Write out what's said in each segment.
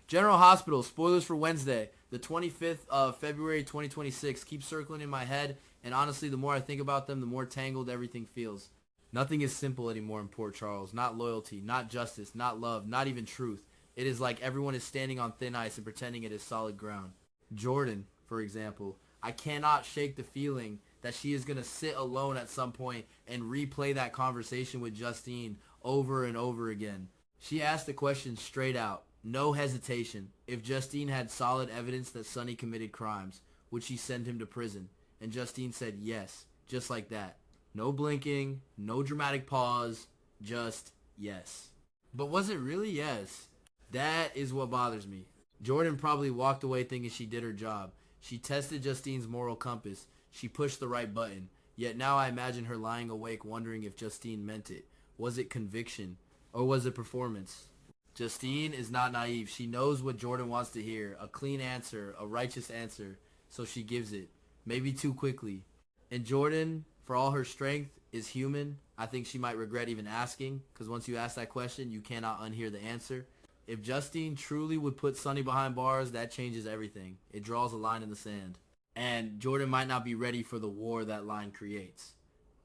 General Hospital, spoilers for Wednesday, the 25th of February 2026, keep circling in my head, and honestly, the more I think about them, the more tangled everything feels. Nothing is simple anymore in Port Charles. Not loyalty, not justice, not love, not even truth. It is like everyone is standing on thin ice and pretending it is solid ground. Jordan, for example, I cannot shake the feeling that she is going to sit alone at some point and replay that conversation with Justine over and over again. She asked the question straight out, no hesitation. If Justine had solid evidence that Sonny committed crimes, would she send him to prison? And Justine said yes, just like that. No blinking, no dramatic pause, just yes. But was it really yes? That is what bothers me. Jordan probably walked away thinking she did her job. She tested Justine's moral compass. She pushed the right button. Yet now I imagine her lying awake wondering if Justine meant it. Was it conviction? Or was it performance? Justine is not naive. She knows what Jordan wants to hear. A clean answer, a righteous answer. So she gives it. Maybe too quickly. And Jordan, for all her strength, is human. I think she might regret even asking. Because once you ask that question, you cannot unhear the answer. If Justine truly would put Sonny behind bars, that changes everything. It draws a line in the sand. And Jordan might not be ready for the war that line creates.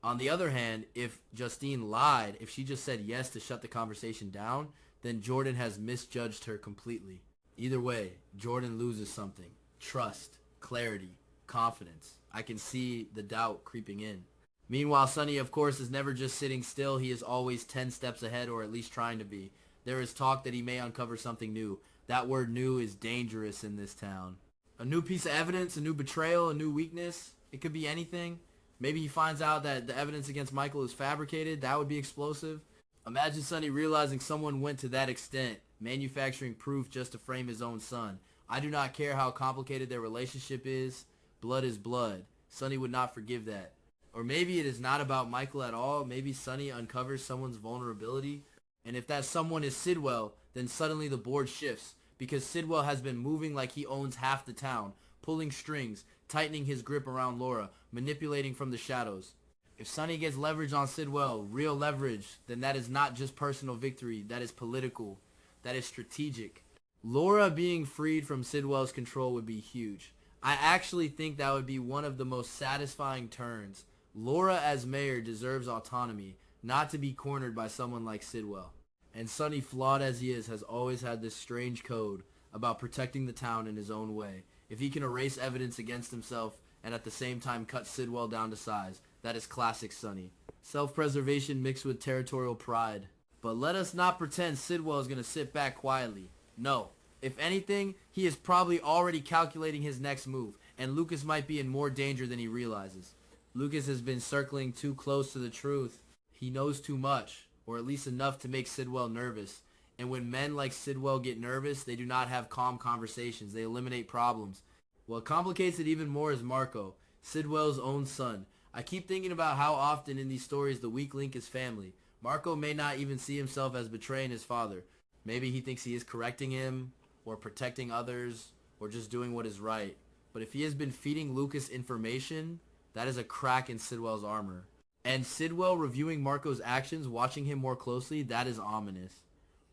On the other hand, if Justine lied, if she just said yes to shut the conversation down, then Jordan has misjudged her completely. Either way, Jordan loses something. Trust, clarity, confidence. I can see the doubt creeping in. Meanwhile, Sonny, of course, is never just sitting still. He is always 10 steps ahead, or at least trying to be. There is talk that he may uncover something new. That word new is dangerous in this town. A new piece of evidence, a new betrayal, a new weakness. It could be anything. Maybe he finds out that the evidence against Michael is fabricated. That would be explosive. Imagine Sonny realizing someone went to that extent, manufacturing proof just to frame his own son. I do not care how complicated their relationship is. Blood is blood. Sonny would not forgive that. Or maybe it is not about Michael at all. Maybe Sonny uncovers someone's vulnerability. And if that someone is Sidwell, then suddenly the board shifts. Because Sidwell has been moving like he owns half the town, pulling strings, tightening his grip around Laura, manipulating from the shadows. If Sonny gets leverage on Sidwell, real leverage, then that is not just personal victory, that is political, that is strategic. Laura being freed from Sidwell's control would be huge. I actually think that would be one of the most satisfying turns. Laura as mayor deserves autonomy, not to be cornered by someone like Sidwell. And Sonny, flawed as he is, has always had this strange code about protecting the town in his own way. If he can erase evidence against himself and at the same time cut Sidwell down to size, that is classic Sonny. Self-preservation mixed with territorial pride. But let us not pretend Sidwell is going to sit back quietly. No. If anything, he is probably already calculating his next move, and Lucas might be in more danger than he realizes. Lucas has been circling too close to the truth. He knows too much, or at least enough to make Sidwell nervous. And when men like Sidwell get nervous, they do not have calm conversations. They eliminate problems. What complicates it even more is Marco, Sidwell's own son. I keep thinking about how often in these stories the weak link is family. Marco may not even see himself as betraying his father. Maybe he thinks he is correcting him, or protecting others, or just doing what is right. But if he has been feeding Lucas information, that is a crack in Sidwell's armor. And Sidwell reviewing Marco's actions, watching him more closely, that is ominous.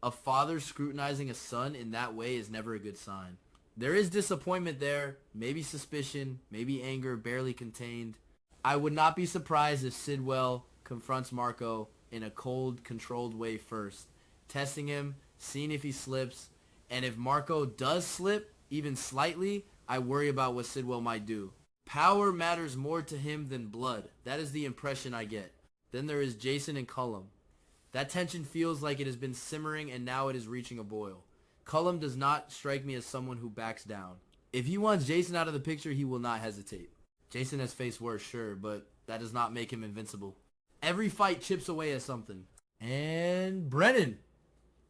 A father scrutinizing a son in that way is never a good sign. There is disappointment there, maybe suspicion, maybe anger barely contained. I would not be surprised if Sidwell confronts Marco in a cold, controlled way first, testing him, seeing if he slips, and if Marco does slip, even slightly, I worry about what Sidwell might do. Power matters more to him than blood. That is the impression I get. Then there is Jason and Cullum. That tension feels like it has been simmering and now it is reaching a boil. Cullum does not strike me as someone who backs down. If he wants Jason out of the picture, he will not hesitate. Jason has faced worse, sure, but that does not make him invincible. Every fight chips away at something. And Brennan.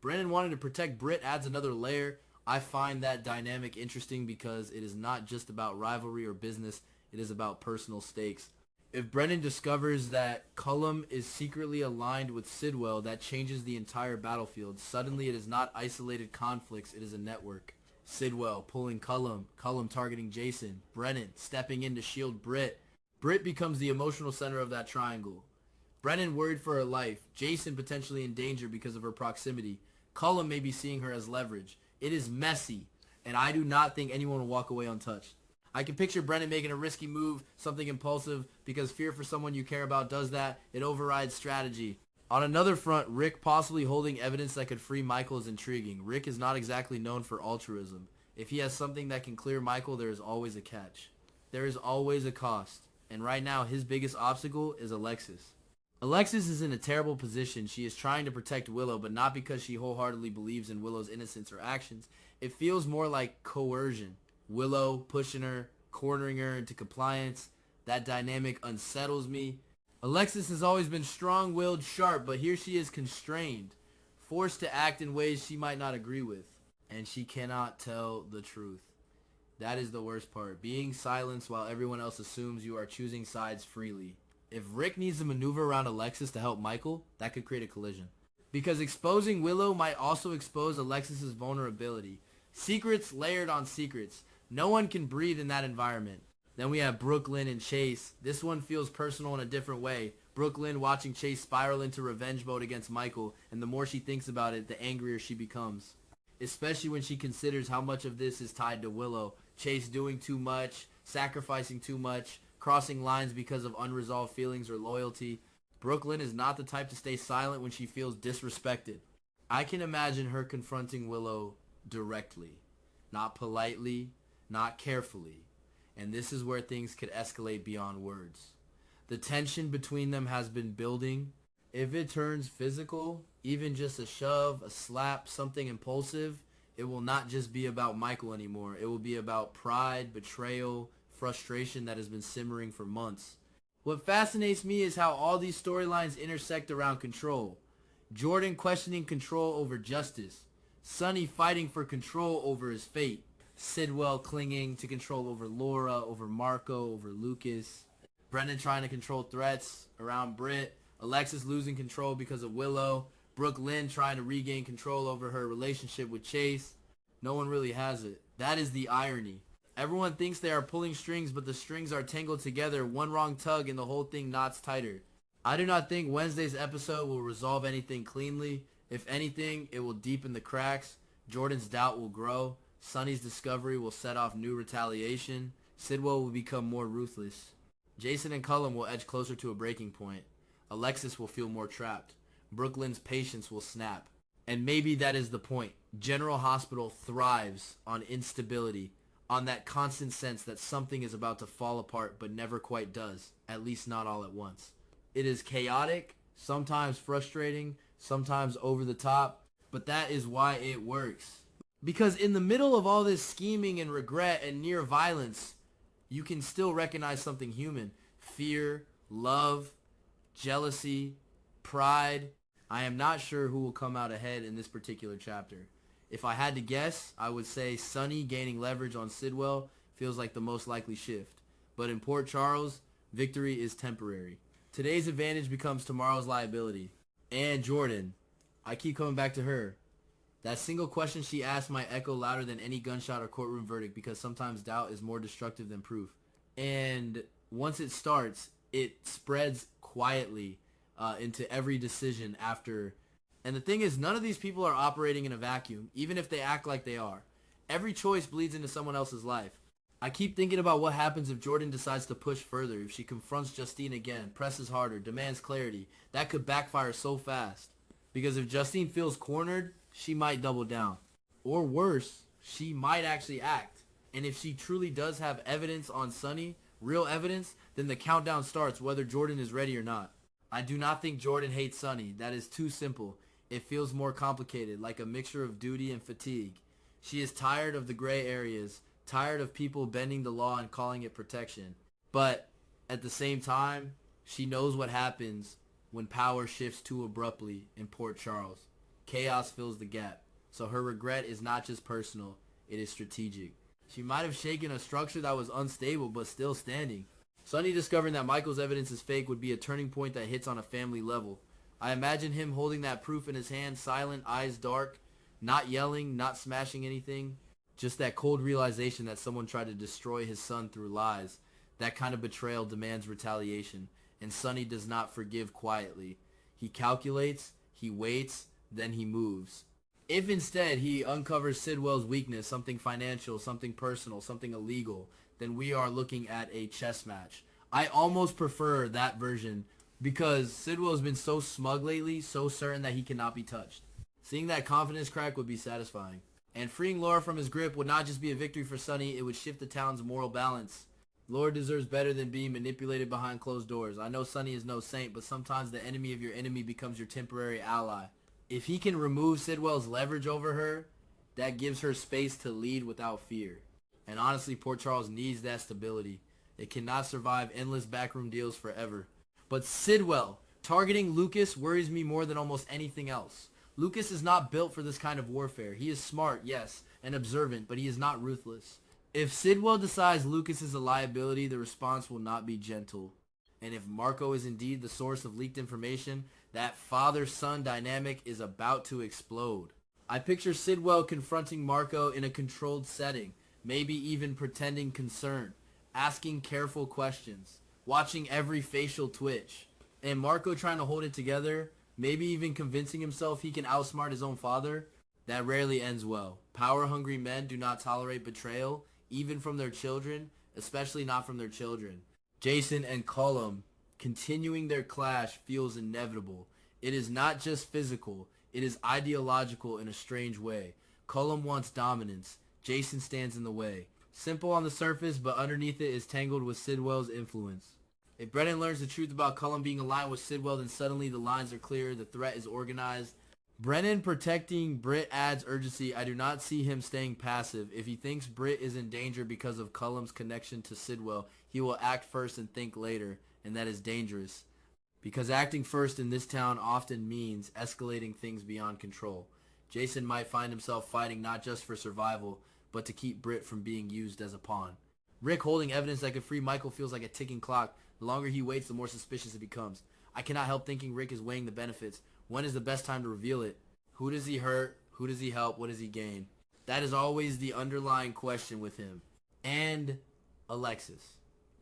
Brennan wanting to protect Britt adds another layer. I find that dynamic interesting because it is not just about rivalry or business, it is about personal stakes. If Brennan discovers that Cullum is secretly aligned with Sidwell, that changes the entire battlefield. Suddenly it is not isolated conflicts, it is a network. Sidwell pulling Cullum, Cullum targeting Jason, Brennan stepping in to shield Britt. Britt becomes the emotional center of that triangle. Brennan worried for her life, Jason potentially in danger because of her proximity. Cullum may be seeing her as leverage. It is messy, and I do not think anyone will walk away untouched. I can picture Brennan making a risky move, something impulsive, because fear for someone you care about does that. It overrides strategy. On another front, Rick possibly holding evidence that could free Michael is intriguing. Rick is not exactly known for altruism. If he has something that can clear Michael, there is always a catch. There is always a cost. And right now, his biggest obstacle is Alexis. Alexis is in a terrible position. She is trying to protect Willow, but not because she wholeheartedly believes in Willow's innocence or actions. It feels more like coercion. Willow pushing her, cornering her into compliance. That dynamic unsettles me. Alexis has always been strong-willed, sharp, but here she is constrained, forced to act in ways she might not agree with, and she cannot tell the truth. That is the worst part, being silenced while everyone else assumes you are choosing sides freely. If Rick needs to maneuver around Alexis to help Michael, that could create a collision. Because exposing Willow might also expose Alexis's vulnerability. Secrets layered on secrets. No one can breathe in that environment. Then we have Brooklyn and Chase. This one feels personal in a different way. Brooklyn watching Chase spiral into revenge mode against Michael, and the more she thinks about it, the angrier she becomes. Especially when she considers how much of this is tied to Willow. Chase doing too much, sacrificing too much, crossing lines because of unresolved feelings or loyalty. Brooklyn is not the type to stay silent when she feels disrespected. I can imagine her confronting Willow directly, not politely, not carefully, and this is where things could escalate beyond words. The tension between them has been building. If it turns physical, even just a shove, a slap, something impulsive, it will not just be about Michael anymore. It will be about pride, betrayal, frustration that has been simmering for months. What fascinates me is how all these storylines intersect around control. Jordan questioning control over justice. Sonny fighting for control over his fate. Sidwell clinging to control over Laura, over Marco, over Lucas. Brendan trying to control threats around Britt. Alexis losing control because of Willow. Brooke Lynn trying to regain control over her relationship with Chase. No one really has it. That is the irony. Everyone thinks they are pulling strings, but the strings are tangled together. One wrong tug and the whole thing knots tighter. I do not think Wednesday's episode will resolve anything cleanly. If anything, it will deepen the cracks. Jordan's doubt will grow. Sonny's discovery will set off new retaliation. Sidwell will become more ruthless. Jason and Cullum will edge closer to a breaking point. Alexis will feel more trapped. Brooklyn's patience will snap. And maybe that is the point. General Hospital thrives on instability, on that constant sense that something is about to fall apart but never quite does, at least not all at once. It is chaotic, sometimes frustrating, sometimes over the top, but that is why it works. Because in the middle of all this scheming and regret and near violence, you can still recognize something human. Fear, love, jealousy, pride. I am not sure who will come out ahead in this particular chapter. If I had to guess, I would say Sonny gaining leverage on Sidwell feels like the most likely shift. But in Port Charles, victory is temporary. Today's advantage becomes tomorrow's liability. And Jordan, I keep coming back to her. That single question she asked might echo louder than any gunshot or courtroom verdict because sometimes doubt is more destructive than proof. And once it starts, it spreads quietly into every decision after. And the thing is, none of these people are operating in a vacuum, even if they act like they are. Every choice bleeds into someone else's life. I keep thinking about what happens if Jordan decides to push further, if she confronts Justine again, presses harder, demands clarity. That could backfire so fast. Because if Justine feels cornered, she might double down. Or worse, she might actually act. And if she truly does have evidence on Sonny, real evidence, then the countdown starts whether Jordan is ready or not. I do not think Jordan hates Sonny. That is too simple. It feels more complicated, like a mixture of duty and fatigue. She is tired of the gray areas, tired of people bending the law and calling it protection. But at the same time, she knows what happens when power shifts too abruptly in Port Charles. Chaos fills the gap. So her regret is not just personal, it is strategic. She might have shaken a structure that was unstable but still standing. Sonny discovering that Michael's evidence is fake would be a turning point that hits on a family level. I imagine him holding that proof in his hand, silent, eyes dark, not yelling, not smashing anything. Just that cold realization that someone tried to destroy his son through lies. That kind of betrayal demands retaliation, and Sonny does not forgive quietly. He calculates, he waits, then he moves. If instead he uncovers Sidwell's weakness, something financial, something personal, something illegal, then we are looking at a chess match. I almost prefer that version because Sidwell's been so smug lately, so certain that he cannot be touched. Seeing that confidence crack would be satisfying. And freeing Laura from his grip would not just be a victory for Sonny, it would shift the town's moral balance. Laura deserves better than being manipulated behind closed doors. I know Sonny is no saint, but sometimes the enemy of your enemy becomes your temporary ally. If he can remove Sidwell's leverage over her, that gives her space to lead without fear. And honestly, Port Charles needs that stability. It cannot survive endless backroom deals forever. But Sidwell, targeting Lucas worries me more than almost anything else. Lucas is not built for this kind of warfare. He is smart, yes, and observant, but he is not ruthless. If Sidwell decides Lucas is a liability, the response will not be gentle. And if Marco is indeed the source of leaked information, that father-son dynamic is about to explode. I picture Sidwell confronting Marco in a controlled setting, maybe even pretending concern, asking careful questions, watching every facial twitch, and Marco trying to hold it together, maybe even convincing himself he can outsmart his own father. That rarely ends well. Power-hungry men do not tolerate betrayal, even from their children, especially not from their children. Jason and Cullum continuing their clash feels inevitable. It is not just physical, it is ideological in a strange way. Cullum wants dominance. Jason stands in the way. Simple on the surface, but underneath it is tangled with Sidwell's influence. If Brennan learns the truth about Cullum being aligned with Sidwell, then suddenly the lines are clear, the threat is organized. Brennan protecting Britt adds urgency. I do not see him staying passive. If he thinks Britt is in danger because of Cullum's connection to Sidwell, he will act first and think later, and that is dangerous. Because acting first in this town often means escalating things beyond control. Jason might find himself fighting not just for survival, but to keep Britt from being used as a pawn. Rick holding evidence that could free Michael feels like a ticking clock. The longer he waits, the more suspicious it becomes. I cannot help thinking Rick is weighing the benefits. When is the best time to reveal it? Who does he hurt? Who does he help? What does he gain? That is always the underlying question with him. And Alexis.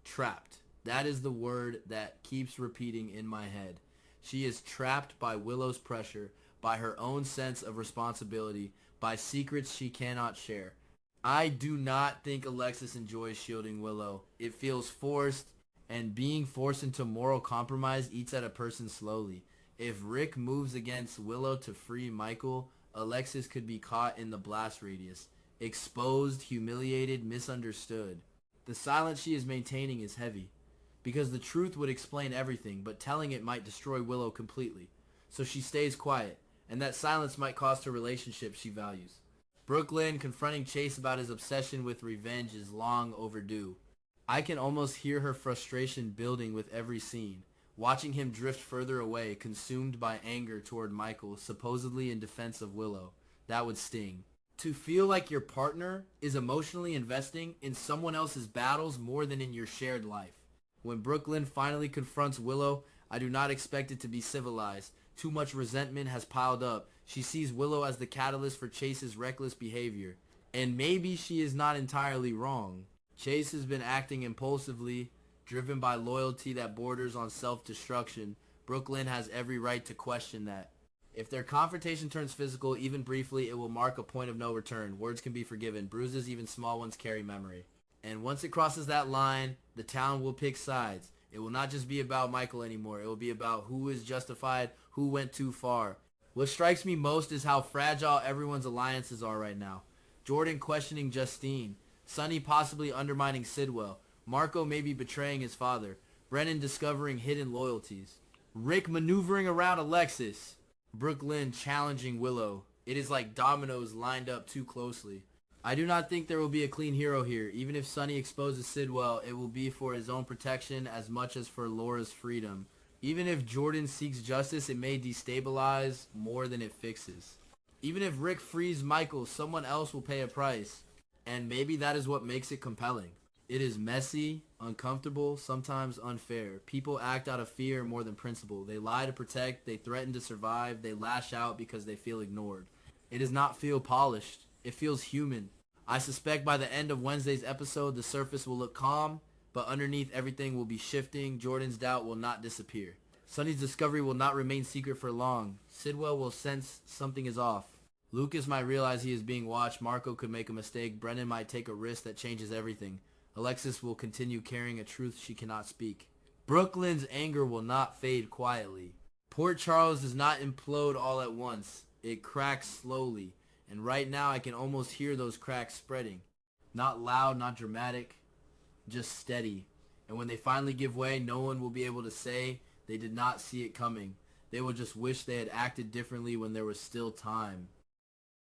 Trapped. That is the word that keeps repeating in my head. She is trapped by Willow's pressure, by her own sense of responsibility, by secrets she cannot share. I do not think Alexis enjoys shielding Willow. It feels forced, and being forced into moral compromise eats at a person slowly. If Rick moves against Willow to free Michael, Alexis could be caught in the blast radius. Exposed, humiliated, misunderstood. The silence she is maintaining is heavy. Because the truth would explain everything, but telling it might destroy Willow completely. So she stays quiet, and that silence might cost her relationship she values. Brooklyn confronting Chase about his obsession with revenge is long overdue. I can almost hear her frustration building with every scene, watching him drift further away, consumed by anger toward Michael, supposedly in defense of Willow. That would sting. To feel like your partner is emotionally investing in someone else's battles more than in your shared life. When Brooklyn finally confronts Willow, I do not expect it to be civilized. Too much resentment has piled up. She sees Willow as the catalyst for Chase's reckless behavior. And maybe she is not entirely wrong. Chase has been acting impulsively, driven by loyalty that borders on self-destruction. Brooklyn has every right to question that. If their confrontation turns physical, even briefly, it will mark a point of no return. Words can be forgiven. Bruises, even small ones, carry memory. And once it crosses that line, the town will pick sides. It will not just be about Michael anymore. It will be about who is justified, who went too far. What strikes me most is how fragile everyone's alliances are right now. Jordan questioning Justine. Sonny possibly undermining Sidwell. Marco maybe betraying his father. Brennan discovering hidden loyalties. Rick maneuvering around Alexis. Brooklyn challenging Willow. It is like dominoes lined up too closely. I do not think there will be a clean hero here. Even if Sonny exposes Sidwell, it will be for his own protection as much as for Laura's freedom. Even if Jordan seeks justice, it may destabilize more than it fixes. Even if Rick frees Michael, someone else will pay a price. And maybe that is what makes it compelling. It is messy, uncomfortable, sometimes unfair. People act out of fear more than principle. They lie to protect, they threaten to survive, they lash out because they feel ignored. It does not feel polished. It feels human. I suspect by the end of Wednesday's episode, the surface will look calm, but underneath everything will be shifting. Jordan's doubt will not disappear. Sonny's discovery will not remain secret for long. Sidwell will sense something is off. Lucas might realize he is being watched. Marco could make a mistake. Brendan might take a risk that changes everything. Alexis will continue carrying a truth she cannot speak. Brooklyn's anger will not fade quietly. Port Charles does not implode all at once. It cracks slowly. And right now I can almost hear those cracks spreading. Not loud, not dramatic, just steady. And when they finally give way, no one will be able to say they did not see it coming. They will just wish they had acted differently when there was still time.